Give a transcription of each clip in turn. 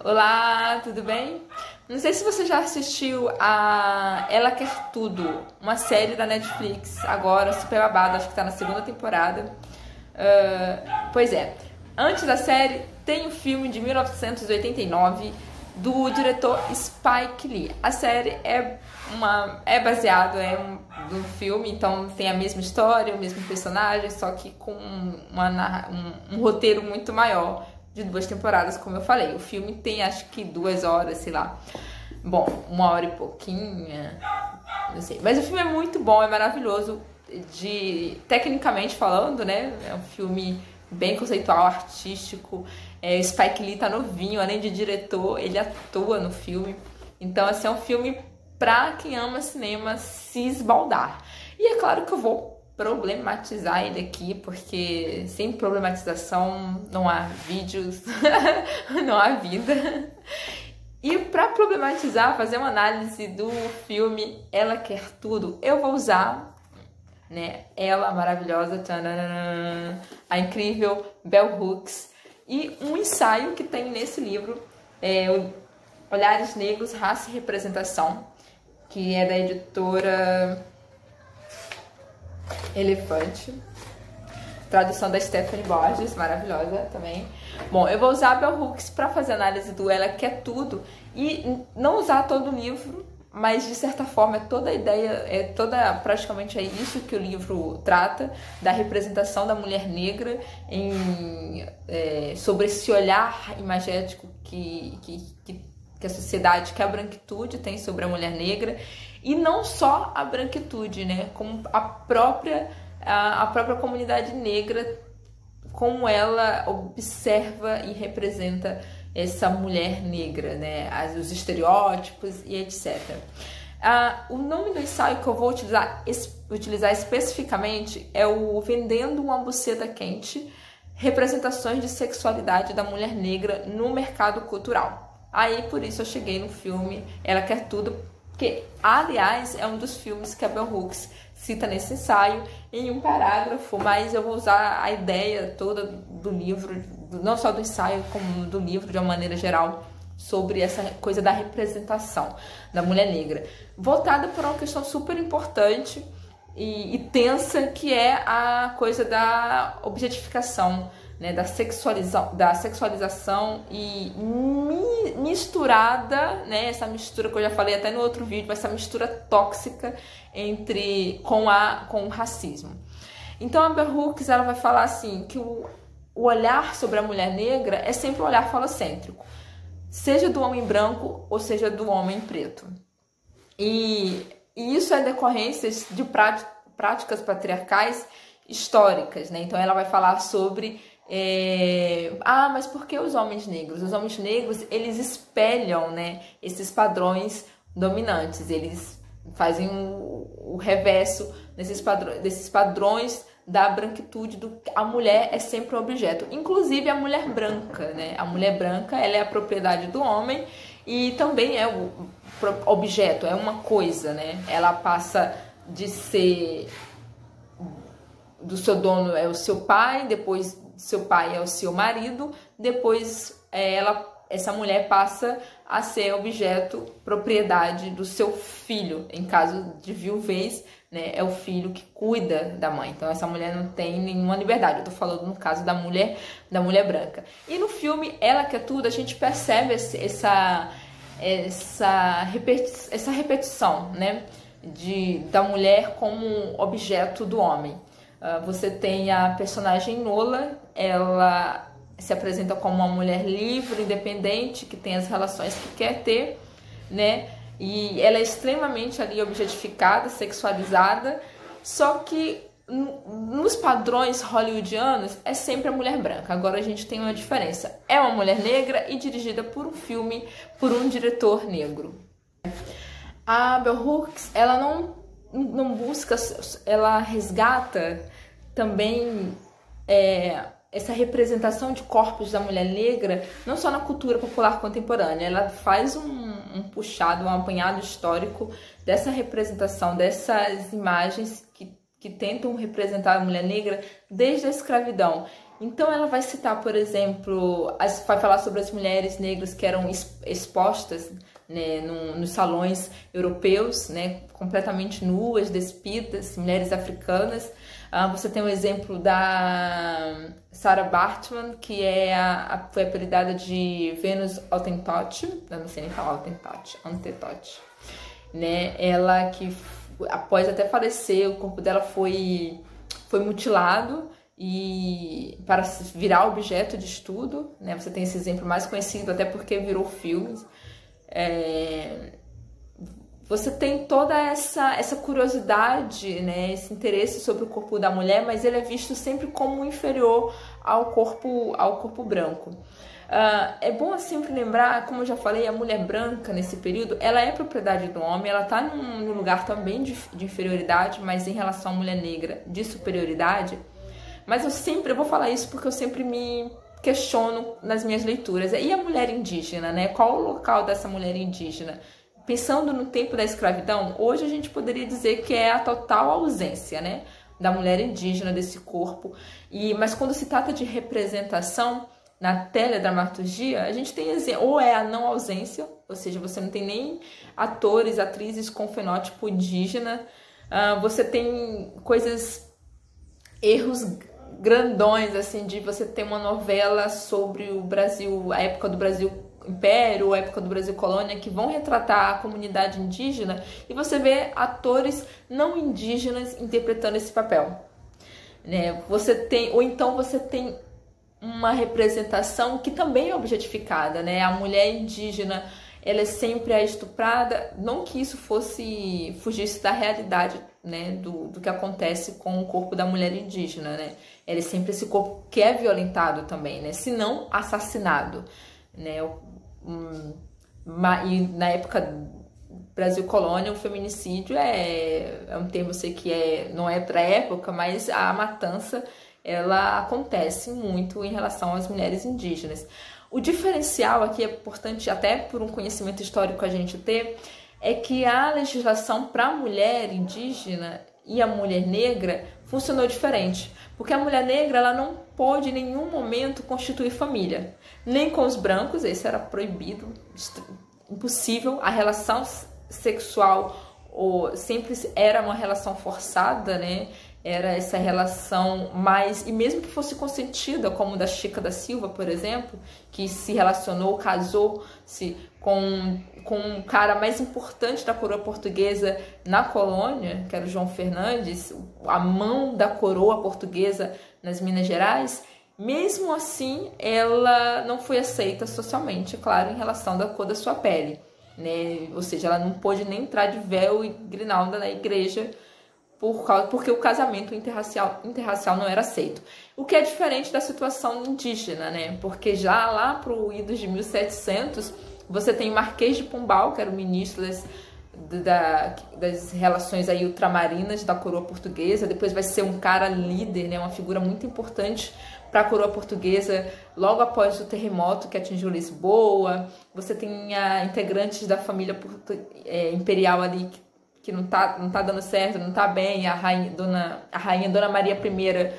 Olá, tudo bem? Não sei se você já assistiu a Ela Quer Tudo, uma série da Netflix, agora super babada, acho que tá na segunda temporada. Pois é, antes da série tem o filme de 1989 do diretor Spike Lee. A série é baseado no filme, então tem a mesma história, o mesmo personagem, só que com um roteiro muito maior, de 2 temporadas, como eu falei. O filme tem acho que 2 horas, sei lá. Bom, 1 hora e pouquinha, não sei. Mas o filme é muito bom, é maravilhoso, tecnicamente falando, né? É um filme bem conceitual, artístico. Spike Lee tá novinho, além de diretor, ele atua no filme. Então, assim, é um filme pra quem ama cinema se esbaldar. E é claro que eu vou problematizar ele aqui, porque sem problematização não há vídeos, não há vida. E para problematizar, fazer uma análise do filme Ela Quer Tudo, eu vou usar, né, ela maravilhosa, tchananã, a incrível Bell Hooks, e um ensaio que tem nesse livro, Olhares Negros, Raça e Representação, que é da editora Elefante, tradução da Stephanie Borges, maravilhosa também. Bom, eu vou usar a Bell Hooks para fazer análise do Ela Quer Tudo e não usar todo o livro, mas de certa forma toda a ideia, praticamente é isso que o livro trata, da representação da mulher negra sobre esse olhar imagético que a sociedade, que a branquitude tem sobre a mulher negra, e não só a branquitude, né, como a própria comunidade negra, como ela observa e representa essa mulher negra, né, os estereótipos e etc. O nome do ensaio que eu vou utilizar especificamente é o Vendendo uma Buceta Quente, representações de sexualidade da mulher negra no mercado cultural. Aí, por isso, eu cheguei no filme Ela Quer Tudo, que, aliás, é um dos filmes que a Bell Hooks cita nesse ensaio em um parágrafo, mas eu vou usar a ideia toda do livro, não só do ensaio, como do livro de uma maneira geral, sobre essa coisa da representação da mulher negra, voltada para uma questão super importante e tensa, que é a coisa da objetificação, né, da sexualização e misturada, né, essa mistura que eu já falei até no outro vídeo, essa mistura tóxica com o racismo. Então a Bell Hooks, ela vai falar assim que o olhar sobre a mulher negra é sempre um olhar falocêntrico, seja do homem branco ou seja do homem preto. E isso é decorrência de práticas patriarcais históricas, né? Então ela vai falar sobre mas por que os homens negros? Os homens negros, eles espelham, né, esses padrões dominantes, eles fazem o reverso desses padrões da branquitude, a mulher é sempre um objeto, inclusive a mulher branca, né? A mulher branca, ela é a propriedade do homem e também é o objeto, é uma coisa, né? Ela passa de ser, do seu dono é o seu pai, depois seu pai é o seu marido, depois essa mulher passa a ser objeto, propriedade do seu filho. Em caso de viuvez, né, é o filho que cuida da mãe. Então essa mulher não tem nenhuma liberdade. Eu tô falando no caso da mulher branca. E no filme Ela Quer Tudo, a gente percebe essa repetição, né, da mulher como objeto do homem. Você tem a personagem Nola, ela se apresenta como uma mulher livre, independente, que tem as relações que quer ter, né? E ela é extremamente ali objetificada, sexualizada, só que nos padrões hollywoodianos é sempre a mulher branca. Agora a gente tem uma diferença. É uma mulher negra e dirigida por um diretor negro. A Bell Hooks, ela não busca, ela resgata também essa representação de corpos da mulher negra, não só na cultura popular contemporânea, ela faz um puxado, um apanhado histórico dessa representação, dessas imagens que tentam representar a mulher negra desde a escravidão. Então ela vai citar, por exemplo, vai falar sobre as mulheres negras que eram expostas, né, nos salões europeus, né, completamente nuas, despidas, mulheres africanas. Você tem o exemplo da Sarah Baartman, que foi apelidada de Venus Hottentot, eu não sei nem falar Hottentot, né? Ela que após até falecer, o corpo dela foi mutilado e para virar objeto de estudo, né? Você tem esse exemplo mais conhecido até porque virou filme. Você tem toda essa curiosidade, né, esse interesse sobre o corpo da mulher, mas ele é visto sempre como inferior ao corpo branco. É bom sempre lembrar, como eu já falei, a mulher branca nesse período, ela é propriedade do homem, ela está num lugar também de inferioridade, mas em relação à mulher negra de superioridade. Mas eu vou falar isso porque eu sempre me questiono nas minhas leituras. E a mulher indígena, né? Qual o local dessa mulher indígena? Pensando no tempo da escravidão, hoje a gente poderia dizer que é a total ausência, né, da mulher indígena, desse corpo. Mas quando se trata de representação na teledramaturgia, a gente tem ou é a não ausência, ou seja, você não tem nem atores, atrizes com fenótipo indígena, você tem erros grandões, assim, de você ter uma novela sobre o Brasil, a época do Brasil Império, a época do Brasil Colônia, que vão retratar a comunidade indígena, e você vê atores não indígenas interpretando esse papel, né? Ou então você tem uma representação que também é objetificada, né? A mulher indígena, ela é sempre a estuprada, não que isso fugisse da realidade, né, do que acontece com o corpo da mulher indígena, né? Ela é sempre esse corpo que é violentado também, né? Se não assassinado, né? E na época Brasil Colônia, o feminicídio é um termo, eu sei que não é para época, mas a matança ela acontece muito em relação às mulheres indígenas. O diferencial aqui é importante, até por um conhecimento histórico a gente ter, é que a legislação para a mulher indígena e a mulher negra funcionou diferente. Porque a mulher negra ela não pôde em nenhum momento constituir família. Nem com os brancos, isso era proibido, impossível. A relação sexual sempre era uma relação forçada, né? Era essa relação mais... E mesmo que fosse consentida, como da Chica da Silva, por exemplo, que se relacionou, casou-se com um cara mais importante da coroa portuguesa na colônia, que era o João Fernandes, a mão da coroa portuguesa nas Minas Gerais, mesmo assim, ela não foi aceita socialmente, claro, em relação da cor da sua pele, né? Ou seja, ela não pôde nem entrar de véu e grinalda na igreja, porque o casamento interracial não era aceito. O que é diferente da situação indígena, né? Porque já lá para o idos de 1700, você tem o Marquês de Pombal, que era o ministro das relações aí ultramarinas da coroa portuguesa. Depois vai ser um cara líder, né? Uma figura muito importante para a coroa portuguesa logo após o terremoto que atingiu Lisboa. Você tem integrantes da família imperial ali que não tá dando certo, não tá bem, a rainha Dona Maria I,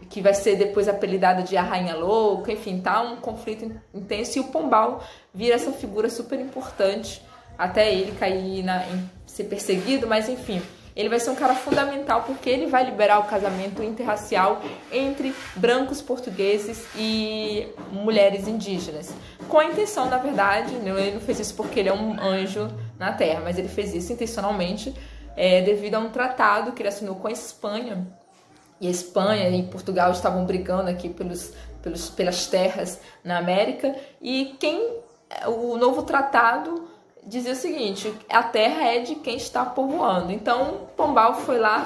que vai ser depois apelidada de a Rainha Louca, enfim, tá um conflito intenso, e o Pombal vira essa figura super importante, até ele cair em ser perseguido, mas enfim, ele vai ser um cara fundamental, porque ele vai liberar o casamento interracial entre brancos portugueses e mulheres indígenas, com a intenção, na verdade, ele não fez isso porque ele é um anjo na Terra, mas ele fez isso intencionalmente, devido a um tratado que ele assinou com a Espanha, e a Espanha e Portugal estavam brigando aqui pelas terras na América, e o novo tratado dizia o seguinte: a terra é de quem está povoando. Então Pombal foi lá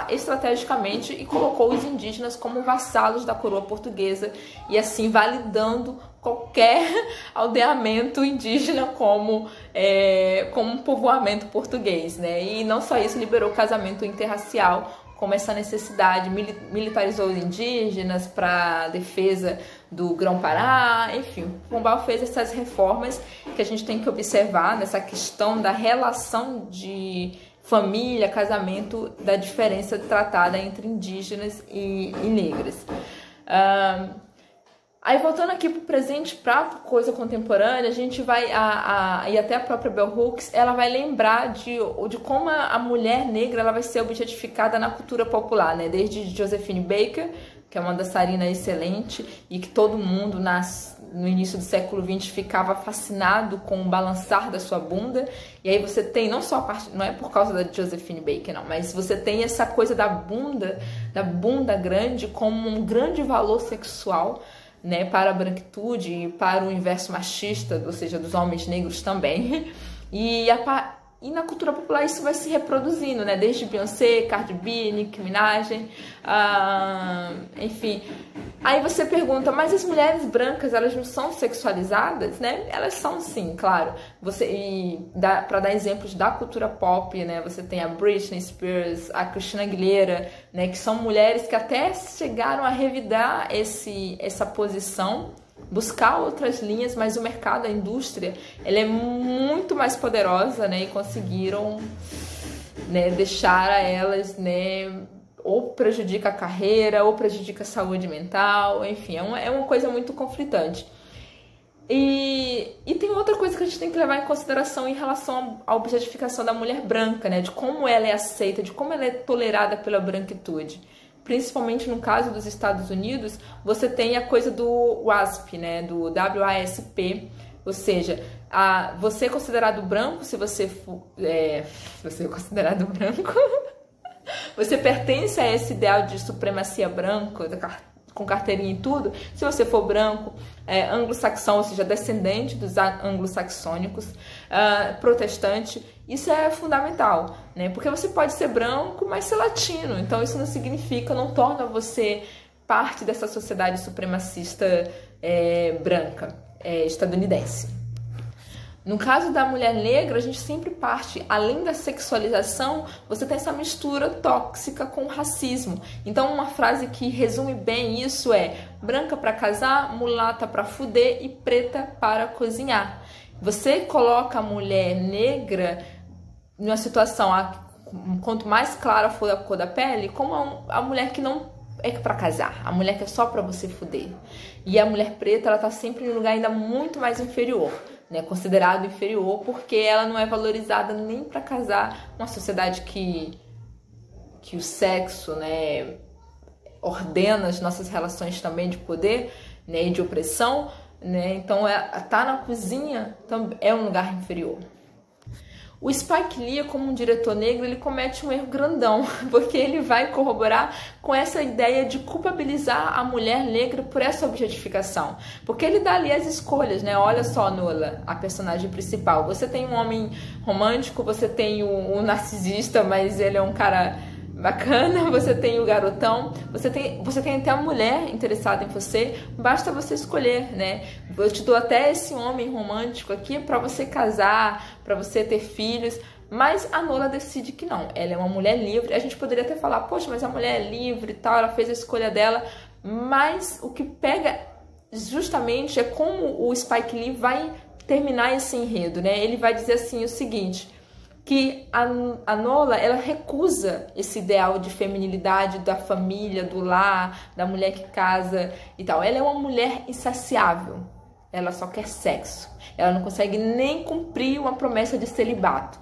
estrategicamente e colocou os indígenas como vassalos da coroa portuguesa, e assim validando qualquer aldeamento indígena como um povoamento português, né? E não só isso, liberou o casamento interracial como essa necessidade, militarizou os indígenas para defesa do Grão-Pará, enfim, Pombal fez essas reformas que a gente tem que observar nessa questão da relação de família, casamento, da diferença tratada entre indígenas e negras. Aí voltando aqui pro presente, pra coisa contemporânea, a gente vai, e até a própria Bell Hooks, ela vai lembrar de como a mulher negra ela vai ser objetificada na cultura popular, né? Desde Josephine Baker, que é uma dançarina excelente e que todo mundo no início do século XX ficava fascinado com o balançar da sua bunda. E aí você tem não só a parte, não é por causa da Josephine Baker não, mas você tem essa coisa da bunda grande como um grande valor sexual, né, para a branquitude e para o universo machista, ou seja, dos homens negros também. E na cultura popular isso vai se reproduzindo, né? Desde Beyoncé, Cardi B, Nicki Minaj, enfim. Aí você pergunta, mas as mulheres brancas, elas não são sexualizadas, né? Elas são sim, claro. Para dar exemplos da cultura pop, né? Você tem a Britney Spears, a Christina Aguilera, né? Que são mulheres que até chegaram a revidar essa posição, buscar outras linhas, mas o mercado, a indústria, ela é muito mais poderosa, né? E conseguiram, né, deixar a elas, né, ou prejudica a carreira, ou prejudica a saúde mental, enfim, é uma coisa muito conflitante. E tem outra coisa que a gente tem que levar em consideração em relação à objetificação da mulher branca, né? De como ela é aceita, de como ela é tolerada pela branquitude. Principalmente no caso dos Estados Unidos, você tem a coisa do WASP, né? Do WASP, ou seja, você é considerado branco se você é considerado branco. Você pertence a esse ideal de supremacia branca, com carteirinha e tudo, se você for branco, anglo-saxão, ou seja, descendente dos anglo-saxônicos, protestante, isso é fundamental, né? Porque você pode ser branco, mas ser latino, então isso não significa, não torna você parte dessa sociedade supremacista branca, estadunidense. No caso da mulher negra, a gente sempre parte, além da sexualização, você tem essa mistura tóxica com o racismo. Então, uma frase que resume bem isso é: branca para casar, mulata para fuder e preta para cozinhar. Você coloca a mulher negra numa situação, quanto mais clara for a cor da pele, como a mulher que não é para casar, a mulher que é só para você fuder. E a mulher preta, ela tá sempre em um lugar ainda muito mais inferior, né, considerado inferior, porque ela não é valorizada nem para casar. Uma sociedade que o sexo, né, ordena as nossas relações também de poder, né, e de opressão, né, então tá na cozinha é um lugar inferior. O Spike Lee, como um diretor negro, ele comete um erro grandão, porque ele vai corroborar com essa ideia de culpabilizar a mulher negra por essa objetificação. Porque ele dá ali as escolhas, né? Olha só, Nola, a personagem principal. Você tem um homem romântico, você tem um narcisista, mas ele é um cara bacana, você tem o garotão, você tem até a mulher interessada em você, basta você escolher, né? Eu te dou até esse homem romântico aqui para você casar, para você ter filhos, mas a Nola decide que não, ela é uma mulher livre. A gente poderia até falar, poxa, mas a mulher é livre e tal, ela fez a escolha dela, mas o que pega justamente é como o Spike Lee vai terminar esse enredo, né? Ele vai dizer assim o seguinte, que a Nola, ela recusa esse ideal de feminilidade da família, do lar, da mulher que casa e tal. Ela é uma mulher insaciável, ela só quer sexo. Ela não consegue nem cumprir uma promessa de celibato,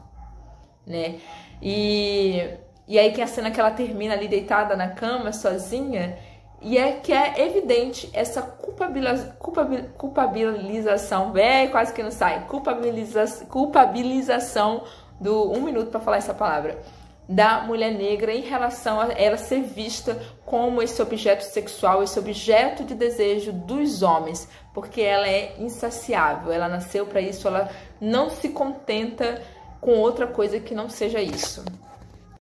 né? E aí que a cena que ela termina ali deitada na cama, sozinha, e que é evidente essa culpabilização, quase que não sai, culpabilização do 1 minuto para falar essa palavra, da mulher negra em relação a ela ser vista como esse objeto sexual, esse objeto de desejo dos homens, porque ela é insaciável, ela nasceu para isso, ela não se contenta com outra coisa que não seja isso.